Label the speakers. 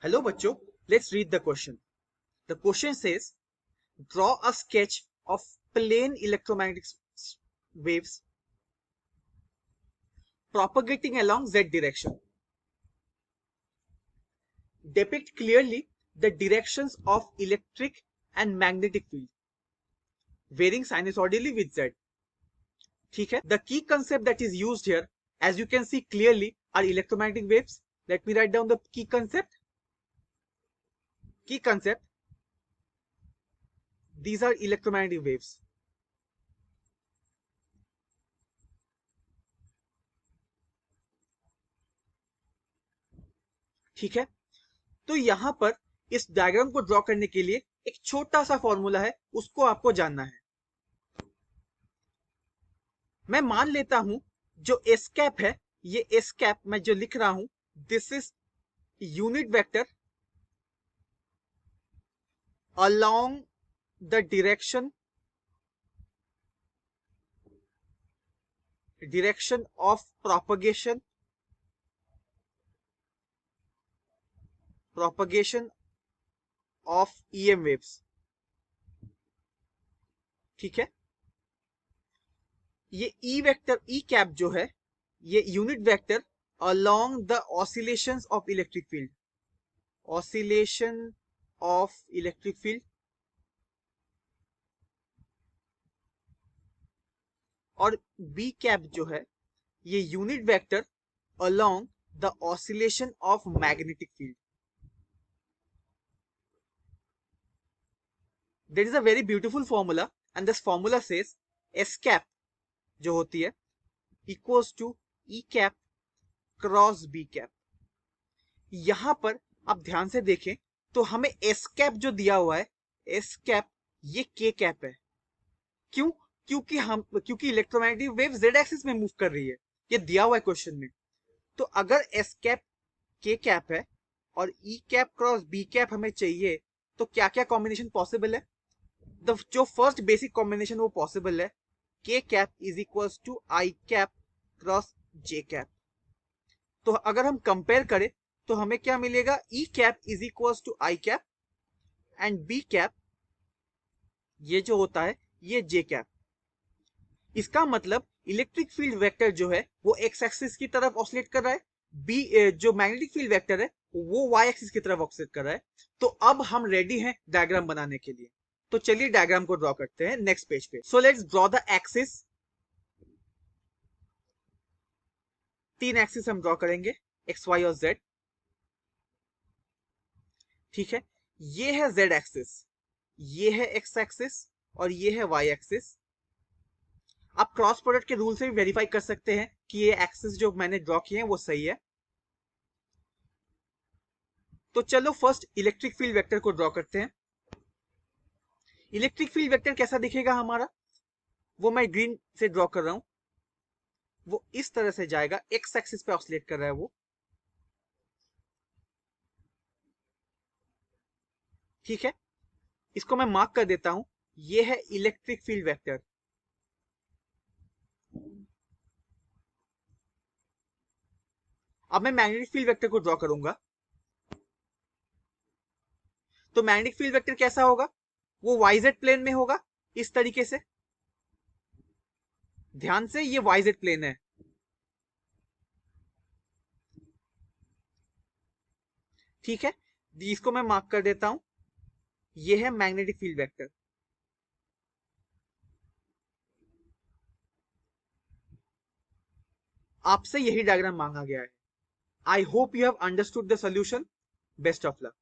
Speaker 1: Hello बच्चों, let's read the question. The question says, draw a sketch of plane electromagnetic waves propagating along z direction. Depict clearly the directions of electric and magnetic field varying sinusoidally with z. ठीक है? The key concept that is used here, as you can see clearly, are electromagnetic waves. Let me write down the key concept. Key concept. These are electromagnetic waves. ठीक है, तो यहां पर इस diagram को draw करने के लिए एक छोटा सा फॉर्मूला है, उसको आपको जानना है. मैं मान लेता हूं जो एस कैप है, ये एस कैप मैं जो लिख रहा हूं, this is unit vector along the direction of propagation of EM waves. ठीक है, ये ई वेक्टर ई कैप जो है, ये unit vector along the oscillations of electric field, oscillation of electric field, और बी कैप जो है, ये unit vector along the oscillation of magnetic field. There is a very beautiful formula and this formula says S cap जो होती है equals to E cap cross B cap. यहां पर आप ध्यान से देखें तो हमें S cap जो दिया हुआ है, S cap ये K cap है. क्यों? क्योंकि इलेक्ट्रोमैग्नेटिक वेव z एक्सिस में मूव कर रही है, ये दिया हुआ है क्वेश्चन में. तो अगर S cap K cap है और E cap cross B cap हमें चाहिए, तो क्या क्या कॉम्बिनेशन पॉसिबल है? जो फर्स्ट बेसिक कॉम्बिनेशन वो पॉसिबल है, K cap is equals to I cap cross J cap. तो अगर हम कंपेयर करें तो हमें क्या मिलेगा? E cap is equals to I cap and B cap ये जो होता है ये J कैप. इसका मतलब इलेक्ट्रिक फील्ड वेक्टर जो है वो एक्स एक्सिस की तरफ ऑसिलेट कर रहा है, बी जो मैग्नेटिक फील्ड वेक्टर है वो वाई एक्सिस की तरफ ऑसिलेट कर रहा है. तो अब हम रेडी हैं डायग्राम बनाने के लिए. तो चलिए डायग्राम को ड्रॉ करते हैं नेक्स्ट पेज पे. So let's draw the axis. 3 axis हम ड्रॉ करेंगे, एक्स वाई और जेड. ठीक है, ये है जेड एक्सिस, ये है एक्स एक्सिस और ये है वाई एक्सिस. आप क्रॉस प्रोडक्ट के रूल से भी वेरीफाई कर सकते हैं कि ये एक्सिस जो मैंने ड्रॉ किए हैं वो सही है. तो चलो फर्स्ट इलेक्ट्रिक फील्ड वेक्टर को ड्रॉ करते हैं. इलेक्ट्रिक फील्ड वेक्टर कैसा दिखेगा हमारा, वो मैं ग्रीन से ड्रॉ कर रहा हूं. वो इस तरह से जाएगा, एक्स एक्सिस पे ऑसिलेट कर रहा है वो. ठीक है, इसको मैं मार्क कर देता हूं, ये है इलेक्ट्रिक फील्ड वेक्टर. अब मैं मैग्नेटिक फील्ड वेक्टर को ड्रॉ करूंगा. तो मैग्नेटिक फील्ड वेक्टर कैसा होगा? वो वाईजेड प्लेन में होगा इस तरीके से. ध्यान से, ये वाईजेड प्लेन है. ठीक है, इसको मैं मार्क कर देता हूं, ये है मैग्नेटिक फील्ड वेक्टर. आपसे यही डायग्राम मांगा गया है. I hope you have understood the solution. Best of luck.